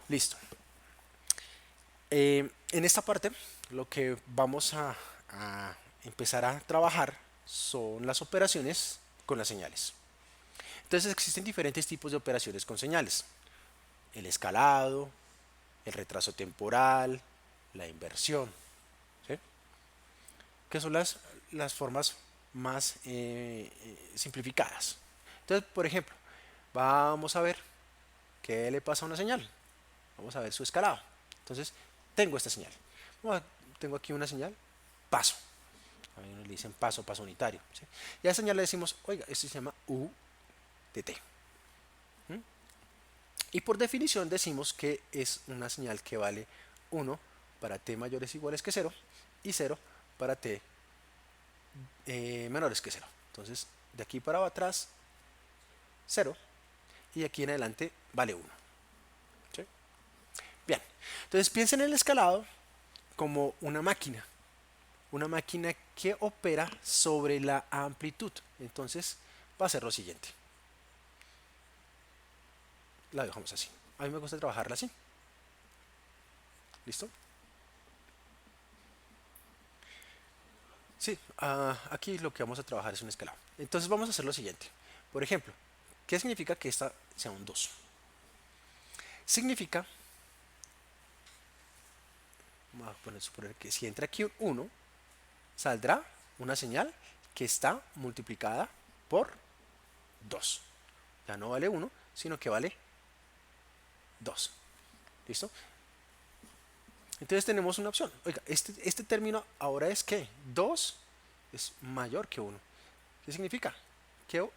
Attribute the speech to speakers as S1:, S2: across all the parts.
S1: Listo. En esta parte lo que vamos a empezar a trabajar son las operaciones con las señales. Entonces existen diferentes tipos de operaciones con señales. El escalado, el retraso temporal, la inversión, ¿sí? Que son las formas más simplificadas. Entonces, por ejemplo, vamos a ver qué le pasa a una señal. Vamos a ver su escalado. Entonces, tengo esta señal. Tengo aquí una señal, paso. A mí nos le dicen paso, paso unitario. ¿Sí? Y a esa señal le decimos, oiga, esto se llama U de T. ¿Mm? Y por definición decimos que es una señal que vale 1 para T mayores o iguales que 0 y 0 para T menores que 0. Entonces, de aquí para atrás, 0 y aquí en adelante vale 1. ¿Sí? Bien, entonces piensen en el escalado como una máquina que opera sobre la amplitud. Entonces va a ser lo siguiente. La dejamos así. A mí me gusta trabajarla así. ¿Listo? Sí, aquí lo que vamos a trabajar es un escalado. Entonces vamos a hacer lo siguiente. Por ejemplo, ¿qué significa que esta sea un 2? Significa, vamos a suponer que si entra aquí un 1, saldrá una señal que está multiplicada por 2. Ya no vale 1, sino que vale 2. ¿Listo? Entonces tenemos una opción. Oiga, este término ahora es que 2 es mayor que 1. ¿Qué significa? Que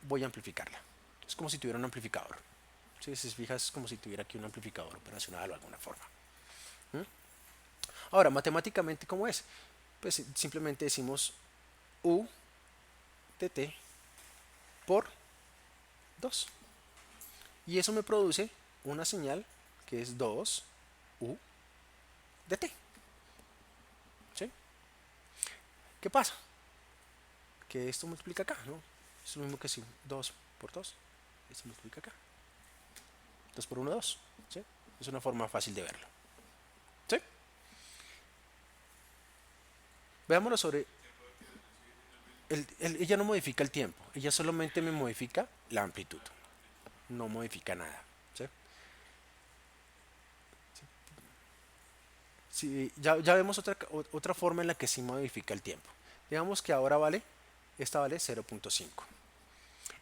S1: voy a amplificarla. Es como si tuviera un amplificador. Si se fijas, es como si tuviera aquí un amplificador operacional o alguna forma. ¿Mm? Ahora, matemáticamente, ¿cómo es? Pues simplemente decimos U de T por 2. Y eso me produce una señal que es 2 U de T. ¿Sí? ¿Qué pasa? Que esto multiplica acá, ¿no? Es lo mismo que si 2 por 2. Esto multiplica acá. 2 por 1, 2. ¿Sí? Es una forma fácil de verlo. ¿Sí? Veámoslo sobre... ella no modifica el tiempo. Ella solamente me modifica la amplitud. No modifica nada. ¿Sí? Sí, ya vemos otra forma en la que sí modifica el tiempo. Digamos que ahora esta vale 0.5.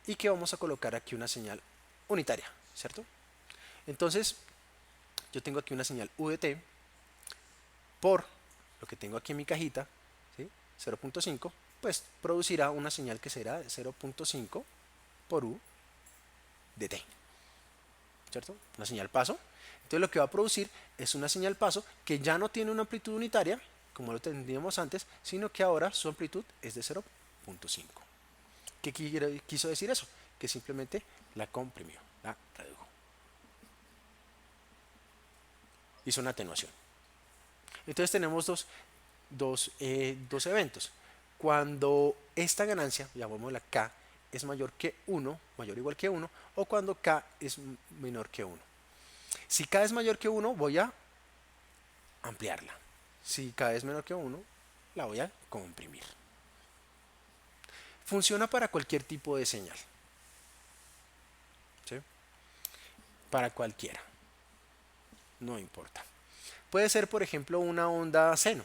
S1: Y que vamos a colocar aquí una señal unitaria, ¿cierto? Entonces, yo tengo aquí una señal U de T por lo que tengo aquí en mi cajita, ¿sí? 0.5, pues producirá una señal que será 0.5 por U de T, ¿cierto? Una señal paso. Entonces lo que va a producir es una señal paso que ya no tiene una amplitud unitaria, como lo tendríamos antes, sino que ahora su amplitud es de 0.5. ¿Qué quiso decir eso? Que simplemente la comprimió, la redujo. Hizo una atenuación. Entonces tenemos dos eventos. Cuando esta ganancia, llamémosla K, es mayor que 1, mayor o igual que 1, o cuando K es menor que 1. Si K es mayor que 1, voy a ampliarla. Si K es menor que 1, la voy a comprimir. Funciona para cualquier tipo de señal. ¿Sí? Para cualquiera. No importa. Puede ser, por ejemplo, una onda seno.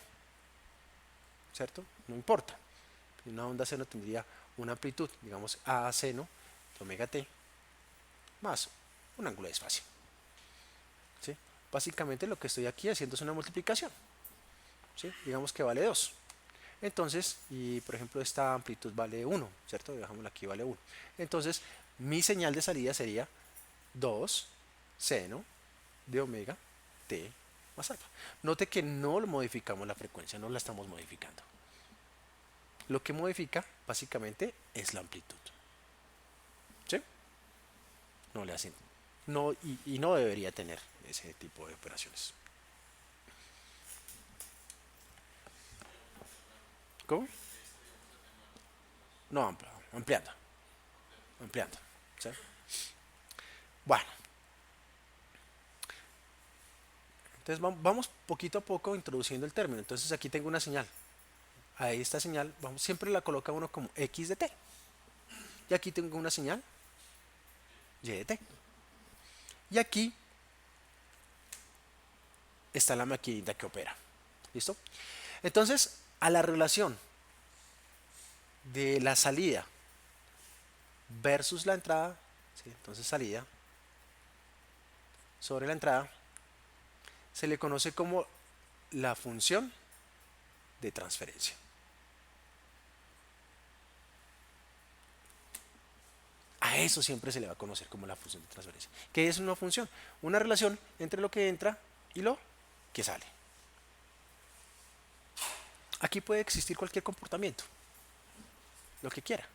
S1: ¿Cierto? No importa. Una onda seno tendría una amplitud, digamos, A seno de omega t más un ángulo de desfase. ¿Sí? Básicamente lo que estoy aquí haciendo es una multiplicación. ¿Sí? Digamos que vale 2. Entonces, y por ejemplo esta amplitud vale 1, ¿cierto? Dejámosla aquí, vale 1. Entonces, mi señal de salida sería 2 seno de omega t más alfa. Note que no modificamos la frecuencia, no la estamos modificando. Lo que modifica básicamente es la amplitud. ¿Sí? No le hacen. No, y no debería tener ese tipo de operaciones. ¿Cómo? No, ampliando. Ampliando. ¿Sí? Bueno, Entonces vamos poquito a poco introduciendo el término. Entonces aquí tengo una señal. A esta señal siempre la coloca uno como x de t. Y aquí tengo una señal y de t. Y aquí está la maquinita que opera. ¿Listo? Entonces, a la relación de la salida versus la entrada, ¿sí? Entonces salida sobre la entrada, se le conoce como la función de transferencia. A eso siempre se le va a conocer como la función de transferencia. ¿Qué es una función? Una relación entre lo que entra y lo que sale. Aquí puede existir cualquier comportamiento, lo que quiera.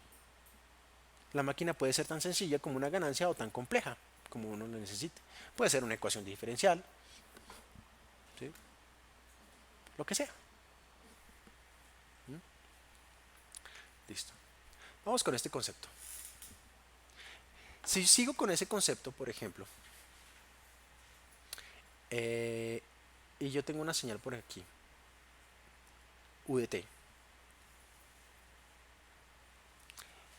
S1: La máquina puede ser tan sencilla como una ganancia o tan compleja como uno lo necesite. Puede ser una ecuación diferencial, ¿sí? Lo que sea. ¿Mm? Listo. Vamos con este concepto. Si sigo con ese concepto, por ejemplo, y yo tengo una señal por aquí, U de t,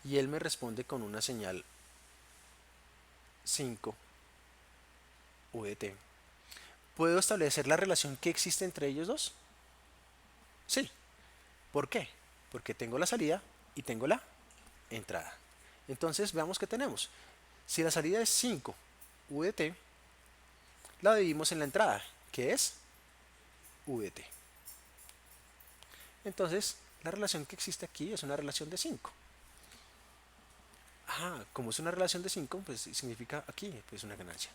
S1: y él me responde con una señal 5 U de t, ¿puedo establecer la relación que existe entre ellos dos? Sí. ¿Por qué? Porque tengo la salida y tengo la entrada. Entonces veamos qué tenemos. Si la salida es 5 U de t, la dividimos en la entrada, que es U de t. Entonces, la relación que existe aquí es una relación de 5. Ah, como es una relación de 5, pues significa aquí pues una ganancia.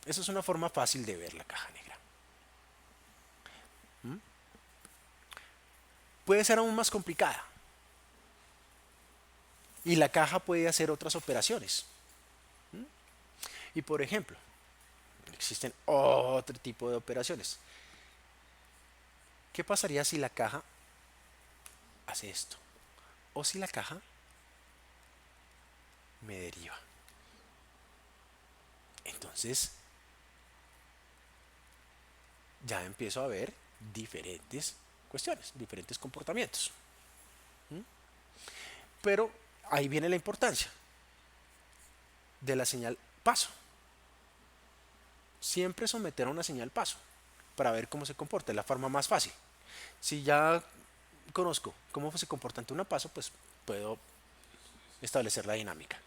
S1: Esa es una forma fácil de ver la caja negra. ¿Mm? Puede ser aún más complicada. Y la caja puede hacer otras operaciones. ¿Mm? Y por ejemplo, existen otro tipo de operaciones. ¿Qué pasaría si la caja hace esto? O si la caja me deriva. Entonces, ya empiezo a ver diferentes cuestiones, diferentes comportamientos. ¿Mm? Pero ahí viene la importancia de la señal paso. Siempre someter a una señal paso para ver cómo se comporta. Es la forma más fácil. Si ya conozco cómo se comporta ante una paso, pues puedo establecer la dinámica.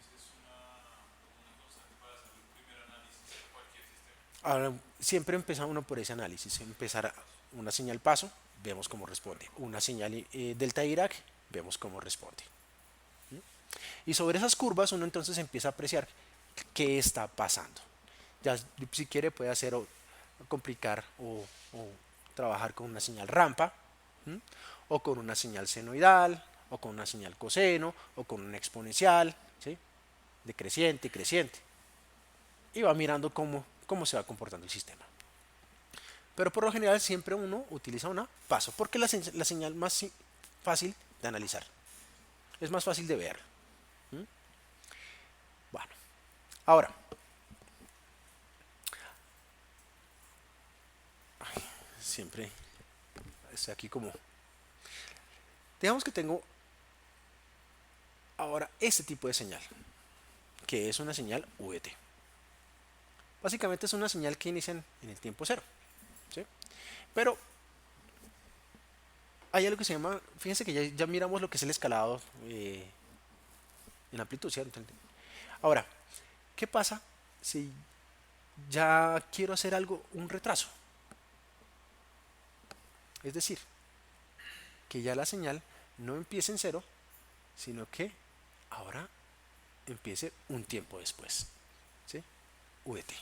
S1: Ahora, siempre empieza uno por ese análisis. Empezar una señal paso, vemos cómo responde. Una señal delta Dirac, vemos cómo responde. Y sobre esas curvas uno entonces empieza a apreciar qué está pasando. Ya si quiere puede hacer o complicar o trabajar con una señal rampa, ¿m? O con una señal senoidal, o con una señal coseno, o con una exponencial, ¿sí? Decreciente y creciente. Y va mirando cómo se va comportando el sistema. Pero por lo general siempre uno utiliza una paso, porque es la señal más fácil de analizar. Es más fácil de ver. ¿M? Bueno, ahora, siempre estoy aquí como... Digamos que tengo ahora este tipo de señal, que es una señal VT. Básicamente es una señal que inicia en el tiempo cero, ¿sí? Pero hay algo que se llama, fíjense que ya miramos lo que es el escalado en amplitud, ¿cierto? Ahora, ¿qué pasa si ya quiero hacer algo, un retraso? Es decir, que ya la señal no empiece en cero, sino que ahora empiece un tiempo después, ¿sí? VT.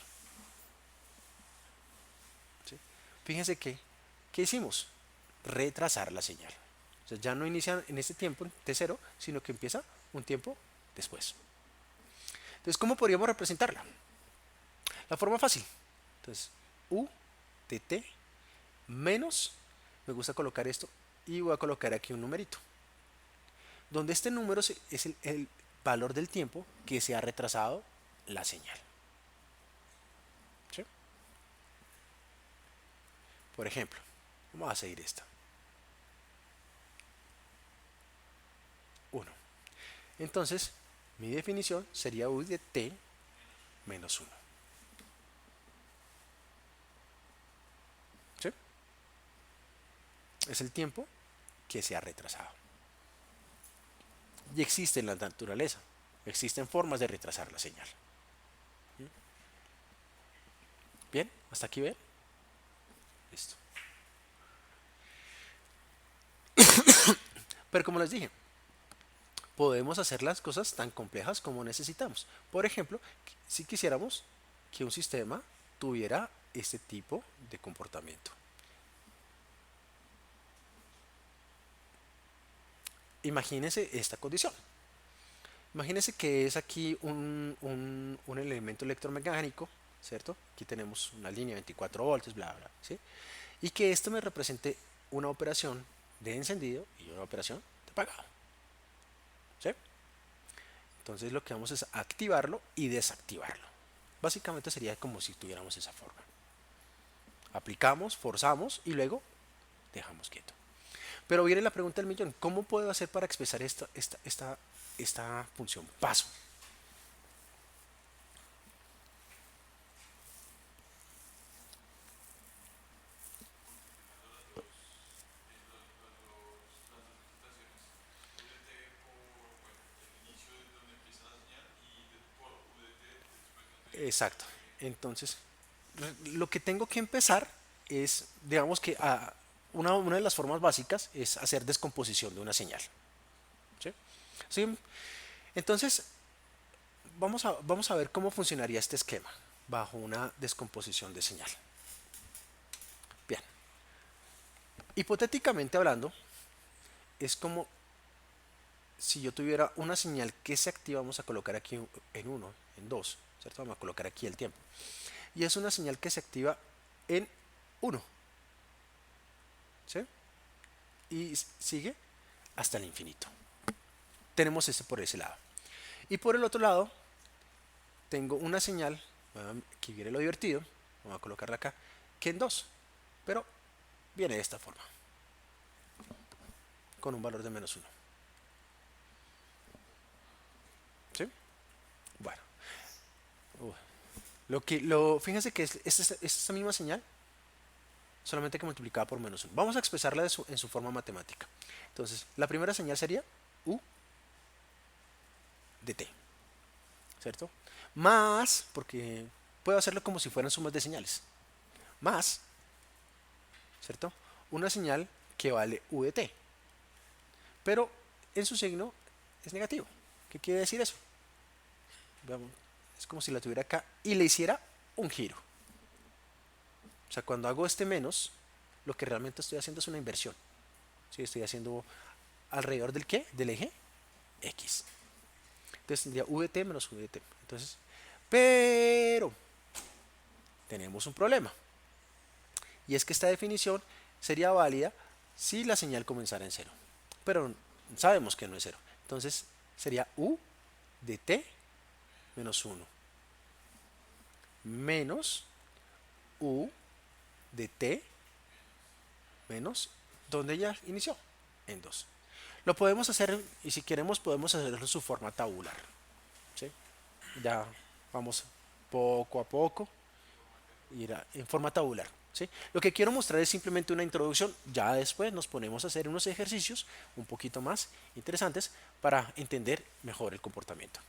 S1: ¿Sí? Fíjense que, ¿qué hicimos? Retrasar la señal. O sea, ya no inicia en este tiempo de cero, sino que empieza un tiempo después. Entonces, ¿cómo podríamos representarla? La forma fácil. Entonces, U de t menos, me gusta colocar esto, y voy a colocar aquí un numerito. Donde este número es el valor del tiempo que se ha retrasado la señal. Por ejemplo, vamos a seguir esta. 1. Entonces, mi definición sería u de t menos 1. ¿Sí? Es el tiempo que se ha retrasado. Y existe en la naturaleza. Existen formas de retrasar la señal. Bien, hasta aquí ven. Listo. Pero como les dije, podemos hacer las cosas tan complejas como necesitamos. Por ejemplo, si quisiéramos que un sistema tuviera este tipo de comportamiento. Imagínense esta condición. Imagínense que es aquí un elemento electromecánico, ¿cierto? Aquí tenemos una línea de 24 voltios, bla, bla, ¿sí? Y que esto me represente una operación de encendido y una operación de apagado, ¿sí? Entonces lo que vamos es activarlo y desactivarlo. Básicamente sería como si tuviéramos esa forma. Aplicamos, forzamos y luego dejamos quieto. Pero viene la pregunta del millón, ¿cómo puedo hacer para expresar esta función paso? Exacto. Entonces, lo que tengo que empezar es, digamos que una de las formas básicas es hacer descomposición de una señal. ¿Sí? ¿Sí? Entonces, vamos a ver cómo funcionaría este esquema bajo una descomposición de señal. Bien. Hipotéticamente hablando, es como si yo tuviera una señal que se activa, vamos a colocar aquí en 1, en 2, ¿cierto? Vamos a colocar aquí el tiempo. Y es una señal que se activa en 1, ¿sí? Y sigue hasta el infinito. Tenemos este por ese lado. Y por el otro lado, tengo una señal, aquí viene lo divertido, vamos a colocarla acá, que en 2, pero viene de esta forma, con un valor de menos 1. ¿Sí? Bueno, fíjense que es esta misma señal, solamente que multiplicada por menos 1. Vamos a expresarla en su forma matemática. Entonces, la primera señal sería u de t, ¿cierto? Más, porque puedo hacerlo como si fueran sumas de señales, más, ¿cierto? Una señal que vale u de t, pero en su signo es negativo. ¿Qué quiere decir eso? Veamos, es como si la tuviera acá y le hiciera un giro. O sea, cuando hago este menos, lo que realmente estoy haciendo es una inversión. ¿Sí? Estoy haciendo alrededor del ¿qué? Del eje X. Entonces tendría VT menos VT. Entonces, pero tenemos un problema. Y es que esta definición sería válida si la señal comenzara en cero. Pero sabemos que no es cero. Entonces sería U de T menos 1 menos U de T menos donde ya inició, en 2. Lo podemos hacer, y si queremos podemos hacerlo en su forma tabular. ¿Sí? Ya vamos poco a poco, ir en forma tabular. ¿Sí? Lo que quiero mostrar es simplemente una introducción, ya después nos ponemos a hacer unos ejercicios un poquito más interesantes para entender mejor el comportamiento.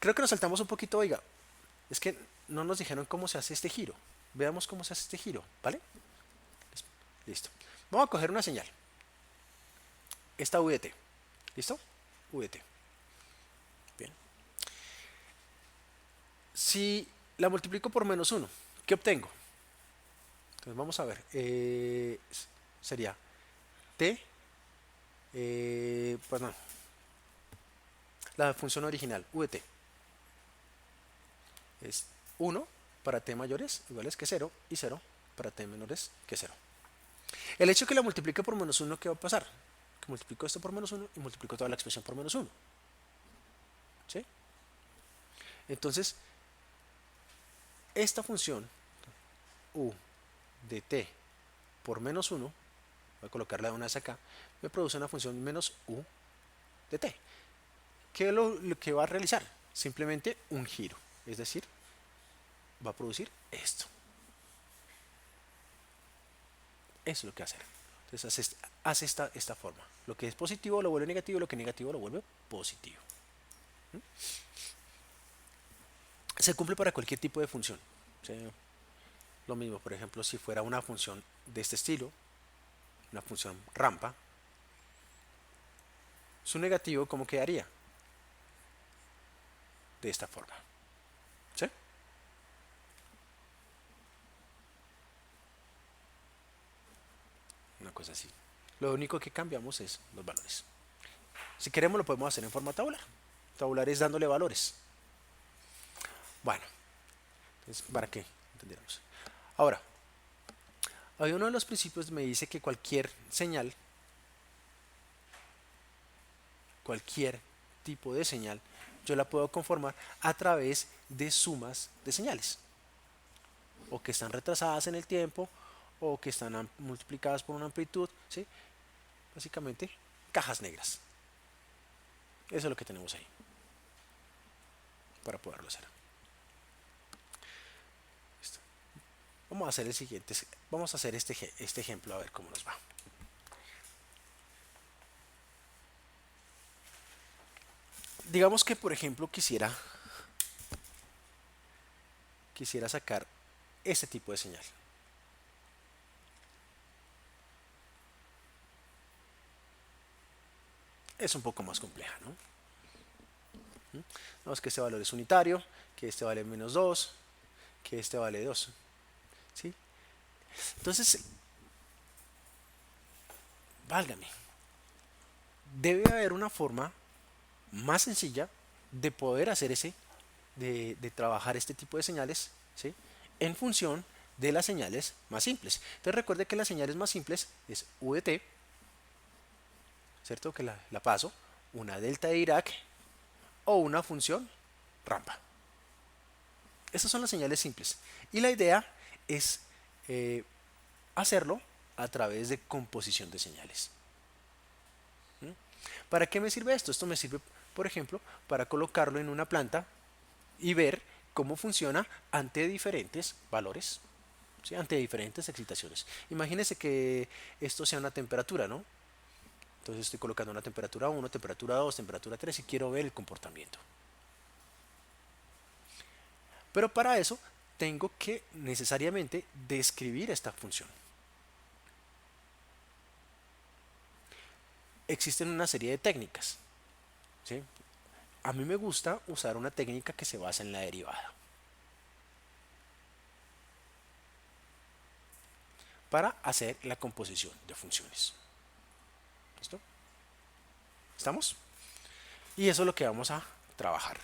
S1: Creo que nos saltamos un poquito, oiga, es que no nos dijeron cómo se hace este giro. Veamos cómo se hace este giro, ¿vale? Listo. Vamos a coger una señal. Esta VT. ¿Listo? VT. Bien. Si la multiplico por menos 1, ¿qué obtengo? Entonces vamos a ver. Sería T. Pues no. La función original, VT. Es 1 para T mayores iguales que 0 y 0 para T menores que 0. El hecho de que la multiplique por menos 1, ¿qué va a pasar? Que multiplico esto por menos 1 y multiplico toda la expresión por menos 1. ¿Sí? Entonces, esta función u de t por menos 1, voy a colocarla de una vez acá, me produce una función menos u de t. ¿Qué es lo que va a realizar? Simplemente un giro, es decir, va a producir esto. Eso es lo que hace. Entonces hace esta forma. Lo que es positivo lo vuelve negativo, lo que es negativo lo vuelve positivo. Se cumple para cualquier tipo de función. O sea, lo mismo, por ejemplo, si fuera una función de este estilo, una función rampa, su negativo, ¿cómo quedaría? De esta forma. ¿Sí? Una cosa así. Lo único que cambiamos es los valores. Si queremos lo podemos hacer en forma tabular. Tabular es dándole valores. Bueno, entonces, ¿para qué? Entendiéramos. Ahora, hay uno de los principios me dice que cualquier tipo de señal, yo la puedo conformar a través de sumas de señales. O que están retrasadas en el tiempo, o que están multiplicadas por una amplitud, ¿sí? Básicamente, cajas negras. Eso es lo que tenemos ahí, para poderlo hacer. Listo. Vamos a hacer el siguiente, vamos a hacer este ejemplo a ver cómo nos va. Digamos que por ejemplo quisiera sacar este tipo de señal. Es un poco más compleja, ¿no? Vamos que este valor es unitario, que este vale menos 2, que este vale 2. ¿Sí? Entonces, válgame, debe haber una forma más sencilla de poder hacer de trabajar este tipo de señales, ¿sí? En función de las señales más simples. Entonces recuerde que las señales más simples es u de t, ¿cierto? Que la paso, una delta de Dirac o una función rampa. Esas son las señales simples. Y la idea es hacerlo a través de composición de señales. ¿Para qué me sirve esto? Esto me sirve, por ejemplo, para colocarlo en una planta y ver cómo funciona ante diferentes valores, ¿sí? Ante diferentes excitaciones. Imagínense que esto sea una temperatura, ¿no? Entonces estoy colocando una temperatura 1, temperatura 2, temperatura 3 y quiero ver el comportamiento. Pero para eso tengo que necesariamente describir esta función. Existen una serie de técnicas, ¿sí? A mí me gusta usar una técnica que se basa en la derivada para hacer la composición de funciones. ¿Listo? ¿Estamos? Y eso es lo que vamos a trabajar.